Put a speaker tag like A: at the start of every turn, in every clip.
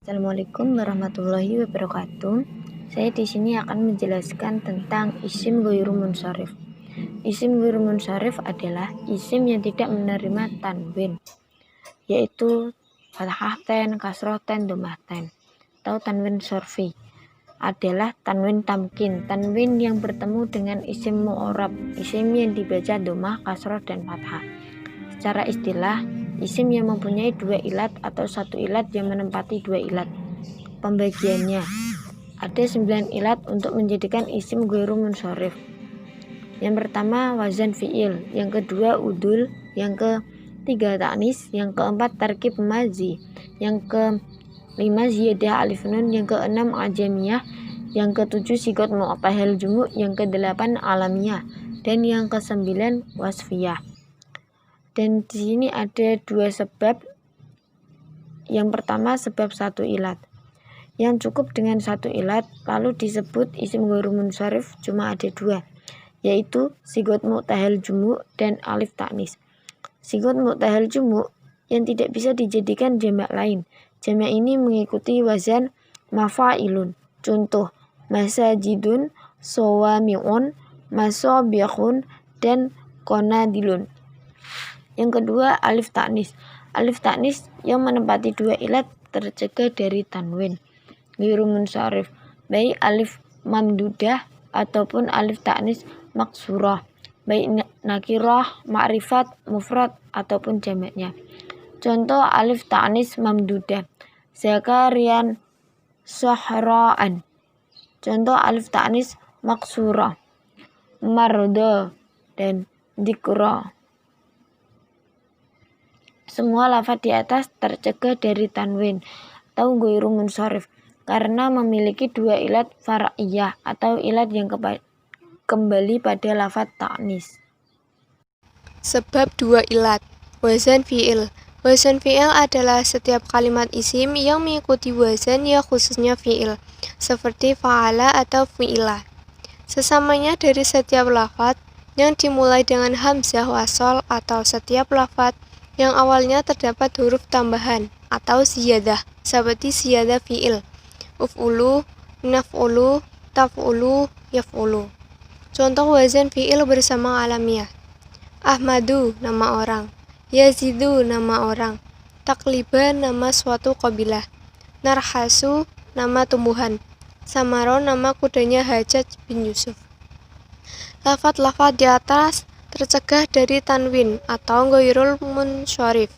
A: Assalamualaikum warahmatullahi wabarakatuh. Saya di sini akan menjelaskan tentang isim ghairu munsharif. Isim ghairu munsharif adalah isim yang tidak menerima tanwin, yaitu fathah ten, kasroh ten, dhammah ten, atau tanwin sorfi. Adalah tanwin tamkin, tanwin yang bertemu dengan isim mu'rab, isim yang dibaca dhammah, kasroh, dan fathah. Secara istilah, isim yang mempunyai dua ilat atau satu ilat yang menempati dua ilat. Pembagiannya, ada 9 ilat untuk menjadikan isim ghairu munsharif. Yang pertama wazan fi'il, yang kedua udul, yang ketiga ta'nis, yang keempat tarkib mazi, yang kelima ziyadah alif nun, yang keenam ajamiyah, yang ketujuh sigot mu'tahil jumu', yang kedelapan alamiyah, dan yang kesembilan wasfiyah. Dan di sini ada dua sebab. Yang pertama sebab satu ilat. Yang cukup dengan satu ilat lalu disebut isim ghairu munsharif cuma ada dua, yaitu sigot mu'tahil jumu' dan alif ta'nis. Sigot mu'tahil jumu' yang tidak bisa dijadikan jamak lain. Jamak ini mengikuti wazan mafa'ilun. Contoh masajidun, sawami'un, masobihun, dan konadilun. Yang kedua alif ta'nis. Alif ta'nis yang menempati dua ilat tercegah dari tanwin ghairu munsharif, baik alif mamdudah ataupun alif ta'nis maksurah, baik nakirah, ma'rifat, mufrad ataupun jamaknya. Contoh alif ta'nis mamdudah, zakarian, sahraan. Contoh alif ta'nis maksurah, mardo, dan dikra. Semua lafaz di atas tercegah dari tanwin atau ghairu munsharif karena memiliki dua ilat far'iyah atau ilat yang kembali pada lafaz ta'nis.
B: Sebab dua ilat. Wazan fi'il. Wazan fi'il adalah setiap kalimat isim yang mengikuti wazan yang khususnya fi'il, seperti fa'ala atau fi'ila. Sesamanya dari setiap lafaz yang dimulai dengan hamzah wasol atau setiap lafaz yang awalnya terdapat huruf tambahan atau ziyadah, seperti ziyadah fi'il, uf'ulu, naf'ulu, taf'ulu, yaf'ulu. Contoh wazan fi'il bersama alamiyah. Ahmadu, nama orang. Yazidu, nama orang. Takliban, nama suatu kabilah. Narhasu, nama tumbuhan. Samaro, nama kudanya Hajjaj bin Yusuf. Lafaz-lafaz di atas tercegah dari tanwin atau ghairul munsharif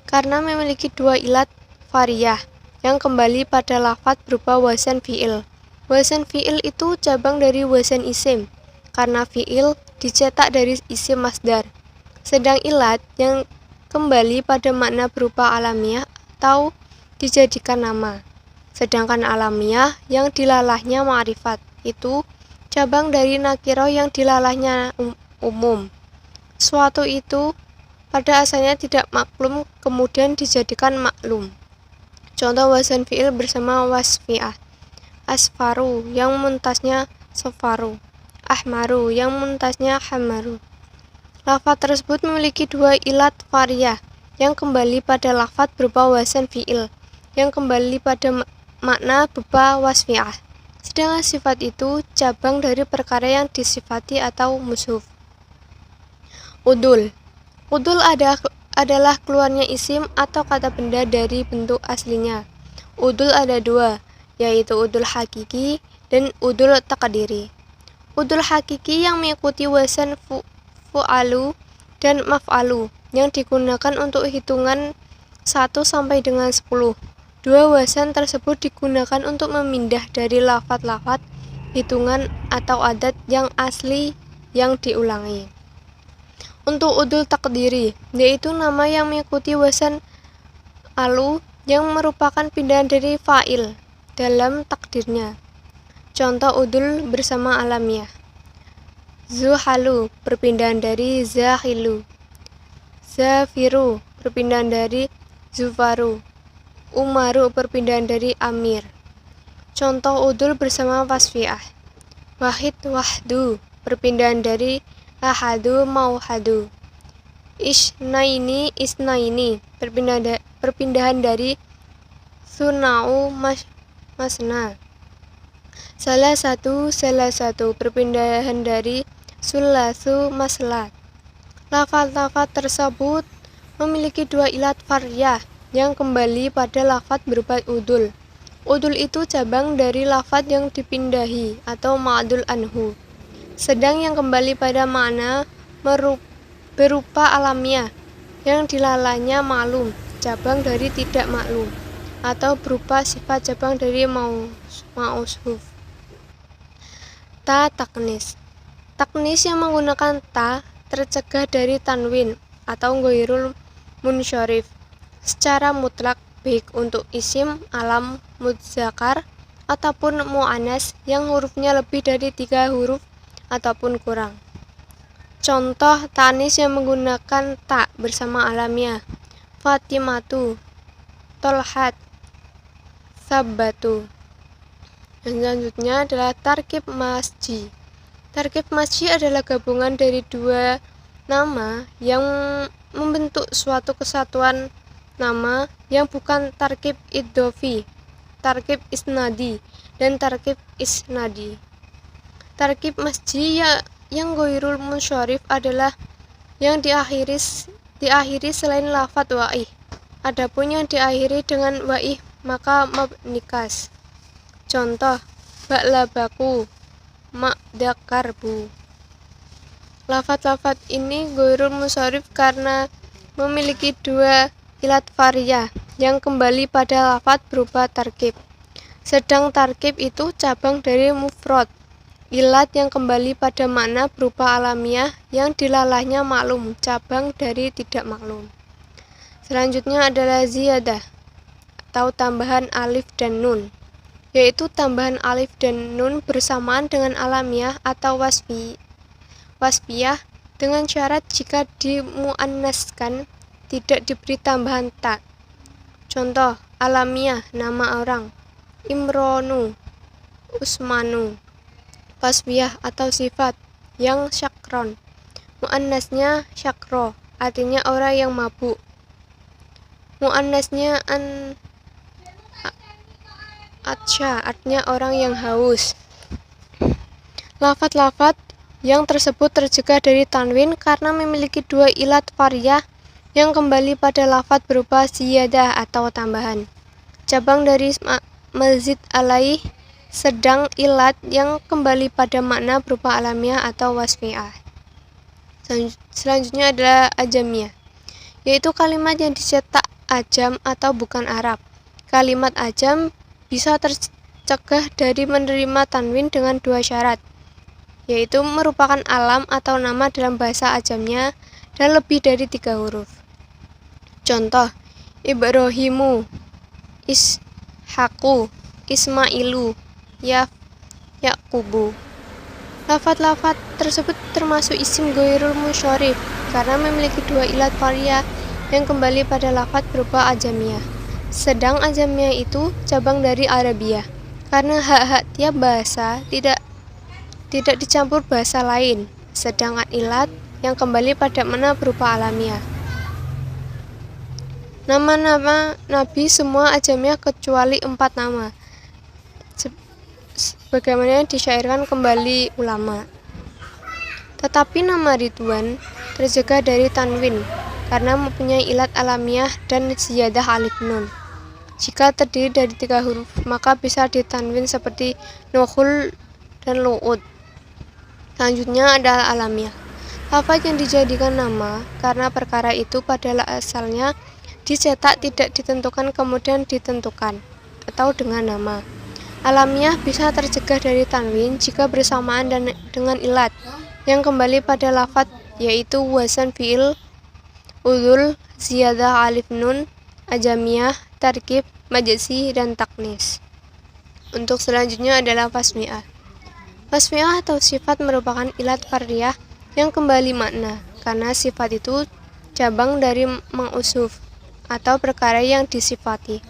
B: karena memiliki dua ilat fariyah yang kembali pada lafaz berupa wazan fi'il. Wazan fi'il itu cabang dari wazan isim karena fi'il dicetak dari isim masdar. Sedang ilat yang kembali pada makna berupa alamiah atau dijadikan nama. Sedangkan alamiah yang dilalahnya ma'rifat itu cabang dari nakiroh yang dilalahnya umum. Suatu itu pada asalnya tidak maklum kemudian dijadikan maklum. Contoh wazan fi'il bersama wasfiyah. Asfaru yang muntasnya sofaru, ahmaru yang muntasnya hamaru. Lafaz tersebut memiliki dua ilat fariyah yang kembali pada lafaz berupa wazan fi'il yang kembali pada makna berupa wasfiyah. Sedangkan sifat itu cabang dari perkara yang disifati atau mushuf. Udul. Udul adalah keluarnya isim atau kata benda dari bentuk aslinya. Udul ada dua, yaitu udul hakiki dan udul taqdiri. Udul hakiki yang mengikuti wazan fu'alu dan maf'alu yang digunakan untuk hitungan 1 sampai dengan 10. Dua wazan tersebut digunakan untuk memindah dari lafaz-lafaz hitungan atau adat yang asli yang diulangi. Untuk udul takdiri, yaitu nama yang mengikuti wazan alu yang merupakan pindahan dari fa'il dalam takdirnya. Contoh udul bersama alamiah. Zuhalu perpindahan dari zahilu. Zafiru perpindahan dari zufaru. Umaru perpindahan dari amir. Contoh udul bersama wasfiyah. Wahid wahdu perpindahan dari ahadu mauhadu. Isnaini isnaini perpindahan dari sunau masna. Salah satu perpindahan dari sulasu maslat. Lafaz-lafaz tersebut memiliki dua ilat faryah yang kembali pada lafaz berupa udul. Udul itu cabang dari lafaz yang dipindahi atau ma'dul anhu. Sedang yang kembali pada makna berupa alamiah yang dilalahnya maklum, cabang dari tidak maklum, atau berupa sifat cabang dari mausuf. Ta taknis. Taknis yang menggunakan ta tercegah dari tanwin atau ghairul munsyarif secara mutlak baik untuk isim alam mudzakkar ataupun muannas yang hurufnya lebih dari 3 huruf ataupun kurang. Contoh tanis yang menggunakan ta bersama alamiah: Fatimatu, Tolhat, Sabbatu. Dan selanjutnya adalah tarkib masji. Tarkib masji adalah gabungan dari dua nama yang membentuk suatu kesatuan nama yang bukan tarkib idhofi, tarkib isnadi, dan tarkib isnadi. Tarkib masji yang ghairul munsyarif adalah yang diakhiri selain lafadz wa'ih. Adapun yang diakhiri dengan wa'ih maka mabnikas. Contoh, baklabaku, makdakarbu. Lafadz-lafadz ini ghairul munsyarif karena memiliki dua ilat faryah yang kembali pada lafadz berupa tarkib. Sedang tarkib itu cabang dari mufrad, ilat yang kembali pada makna berupa alamiah yang dilalahnya maklum, cabang dari tidak maklum. Selanjutnya adalah ziyadah atau tambahan alif dan nun, yaitu tambahan alif dan nun bersamaan dengan alamiah atau wasfiyah dengan syarat jika dimuannaskan tidak diberi tambahan ta. Contoh, alamiah nama orang, Imronu, Usmanu. Wasfiyah atau sifat yang syakron, muannasnya syakro, artinya orang yang mabuk. Muannasnya atsya, artinya orang yang haus. Lafadz-lafadz yang tersebut tercegah dari tanwin karena memiliki dua ilat faryah yang kembali pada lafadz berupa ziyadah atau tambahan, cabang dari mazid alaih, sedang ilat yang kembali pada makna berupa alamiah atau wasfiyah. Selanjutnya adalah ajamiyah, yaitu kalimat yang dicetak ajam atau bukan Arab. Kalimat ajam bisa tercegah dari menerima tanwin dengan dua syarat, yaitu merupakan alam atau nama dalam bahasa ajamnya dan lebih dari 3 huruf. Contoh, Ibrahimu, Ishaku, Ismailu, Yaqubu. Lafadz-lafadz tersebut termasuk isim ghairul munsyarif karena memiliki dua ilat faryah yang kembali pada lafadz berupa ajamiyah. Sedang ajamiyah itu cabang dari Arabiyah karena hak-hak tiap bahasa tidak dicampur bahasa lain, sedangkan ilat yang kembali pada makna berupa alamiah. Nama-nama nabi semua ajamiyah kecuali 4 nama, sebagaimana disyairkan kembali ulama. Tetapi nama Ridwan terjaga dari tanwin karena mempunyai ilat alamiah dan ziyadah alif nun. Jika terdiri dari 3 huruf, maka bisa ditanwin seperti Nuhul dan Lu'ud. Selanjutnya adalah alamiah. Lafaz yang dijadikan nama karena perkara itu pada asalnya dicetak tidak ditentukan kemudian ditentukan atau dengan nama. Alamiah bisa tercegah dari tanwin jika bersamaan dengan ilat yang kembali pada lafaz, yaitu wazan fi'il, udul, ziyadah alif nun, ajamiyah, tarkib, majasi, dan taknis. Untuk selanjutnya adalah fasmi'ah. Fasmi'ah atau sifat merupakan ilat faryah yang kembali makna karena sifat itu cabang dari mausuf atau perkara yang disifati.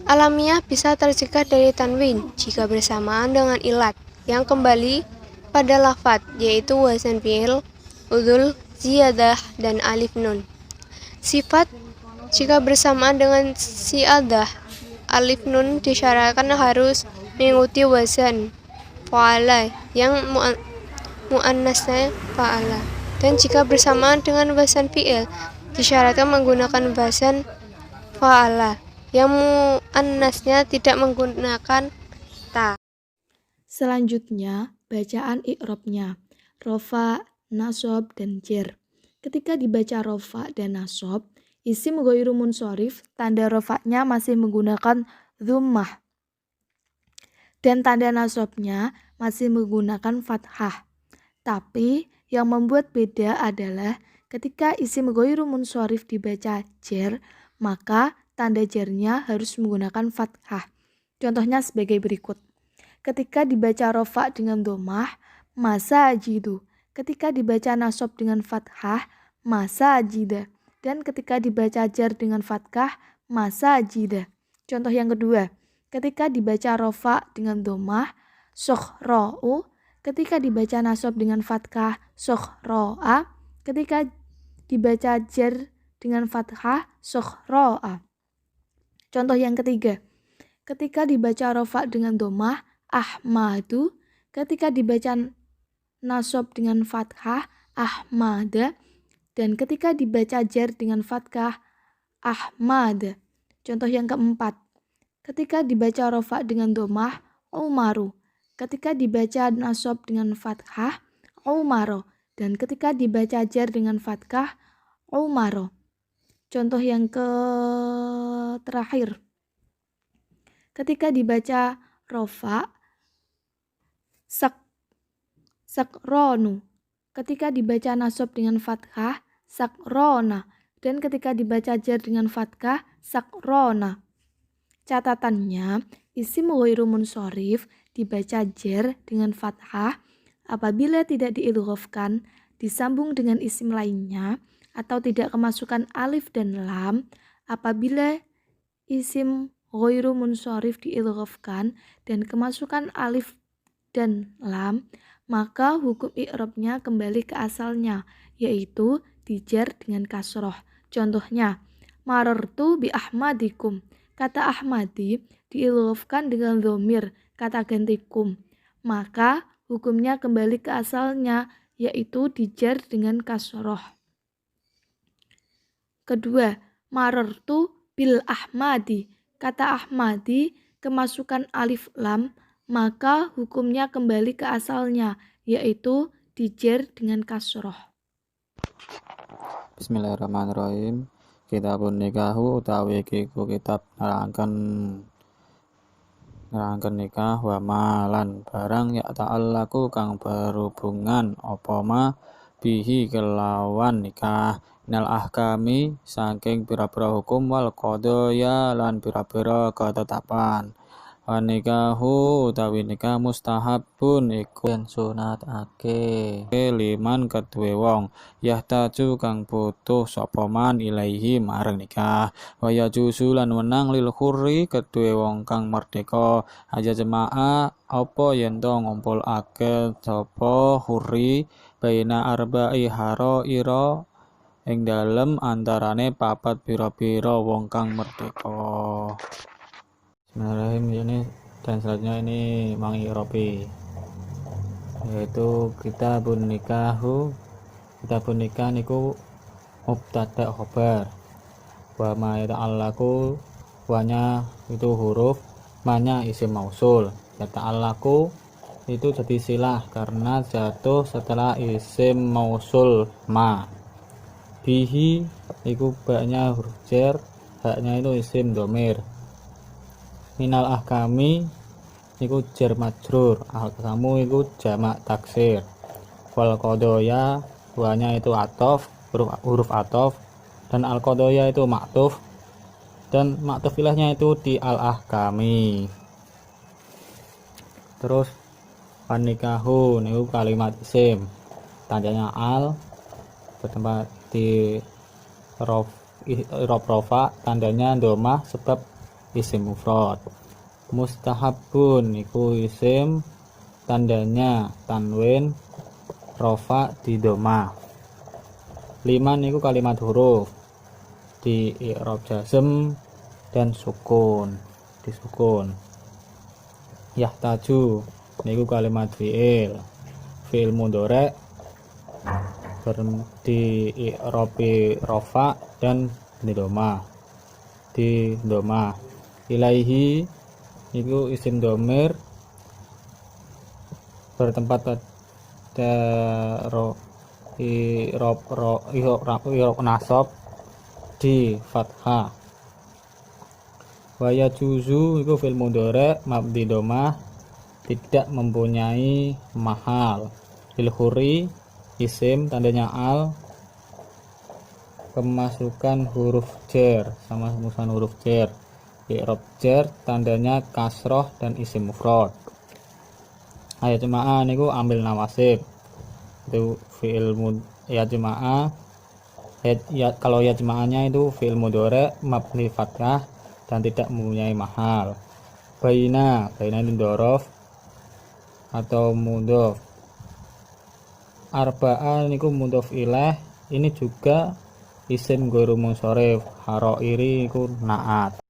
B: Alamiah bisa tercegah dari tanwin jika bersamaan dengan ilat yang kembali pada lafaz, yaitu wazan fi'il, udul, ziyadah, dan alif nun. Sifat jika bersamaan dengan siadah alif nun disyaratkan harus mengikuti wazan fa'ala yang muannasnya fa'ala, dan jika bersamaan dengan wazan fi'il disyaratkan menggunakan wazan fa'ala yang muannasnya tidak menggunakan ta.
C: Selanjutnya, bacaan i'rabnya. Rofa, nasab, dan jer. Ketika dibaca rofa dan nasab, isim ghairu munsharif, tanda rofanya masih menggunakan dhammah. Dan tanda nasabnya masih menggunakan fathah. Tapi yang membuat beda adalah ketika isim ghairu munsharif dibaca jer, maka tanda jernya harus menggunakan fathah. Contohnya sebagai berikut. Ketika dibaca rofa dengan dhammah, masajidu. Ketika dibaca nasab dengan fathah, masajida. Dan ketika dibaca jar dengan fathah, masajida. Contoh yang kedua, ketika dibaca rofa dengan dhammah, sokhra'u. Ketika dibaca nasab dengan fathah, sokhra'a. Ketika dibaca jar dengan fathah, sokhra'a. Contoh yang ketiga, ketika dibaca rofa dengan dhammah, Ahmadu. Ketika dibaca nasab dengan fathah, Ahmada. Dan ketika dibaca jar dengan fathah, Ahmad. Contoh yang keempat, ketika dibaca rofa dengan dhammah, Umaru. Ketika dibaca nasab dengan fathah, Umaro. Dan ketika dibaca jar dengan fathah, Umaro. Contoh yang terakhir, ketika dibaca rofa, sakronu. Ketika dibaca nasab dengan fathah, sakrona. Dan ketika dibaca jar dengan fathah, sakrona. Catatannya, isim ghairu munsharif dibaca jar dengan fathah apabila tidak diidghafkan, disambung dengan isim lainnya, atau tidak kemasukan alif dan lam. Apabila isim ghairu munsharif diidghafkan dan kemasukan alif dan lam, maka hukum i'rabnya kembali ke asalnya, yaitu dijar dengan kasroh. Contohnya, marartu bi ahmadikum. Kata ahmadi diidghafkan dengan dhamir, kata gantikum. Maka hukumnya kembali ke asalnya, yaitu dijar dengan kasroh. Kedua, marartu bil ahmadi. Kata ahmadi kemasukan alif lam, maka hukumnya kembali ke asalnya, yaitu dijar dengan kasroh.
D: Bismillahirrahmanirrahim. Kitabun nikahu utawi iku kitab nerangken nikah wa malan barang ya ta'allaku kang berhubungan apa ma bihi kelawan nikah nal ahkami saking pira-pira hukum wal qadaya lan pira-pira ketetapan. Wa nikahu utawi nikah mustahabun iku yen sunatake liman kedue wong yahtaju kang butuh sapa man ilaihi marang nikah wa yajuzu lan wenang lil khurri kedue wong kang merdeka aja jemaah apa yen to ngumpulake sapa khurri baina arba'i haraira ing dalem antarane papat pira-pira wong kang merdeka. Bismillahirrahmanirrahim. Ini dan selanjutnya ini mengi'rabi, yaitu kitabun nikahu. Kitabun nikah niku mubtada khobar, wa ma ta'allaku wanya itu huruf, manya isim mausul, ya ta'allaku itu jadi silah karena jatuh setelah isim mausul ma. Bihi iku baknya huruf jar, haknya itu isim dhamir. Minal ahkami iku jar majrur, ahkamu iku jamak taksir. Wal qadaya wanya itu atof, huruf atof, dan al qadaya itu maktuf, dan maktuf ilahnya itu di al ahkami. Terus panikahu niku kalimat isim, tandanya al, bertempat di rofa, tandanya domah sebab isim mufrad. Mustahabun iku isim, tandanya tanwin, rofa di doma. Liman iku kalimat huruf di i'rab jazm dan sukun. disukun. Yahtaju niku kalimat fi'il mudhari di i'rabi rafa dan di doma. Ilaihi niku isim domir bertempat pada i'rab nasab di fathah. Wa yajuzu iku fil mudhari mabdi domah tidak mempunyai mahal. Fil huri isim tandanya al kemasukan huruf jar sama kemasukan huruf jar. I'rab jar tandanya kasroh dan isim mufrad. Ya jemaah niku ambil nawasib. Itu fi'il ya jemaah. Kalau ya jemaahnya itu fi'il mudhari mabni fathah dan tidak mempunyai mahal. Baina ini dzaraf atau mudhof. Arba'ah niku mudhof ilaih, ini juga isim ghairu munsharif. Harairi niku naat.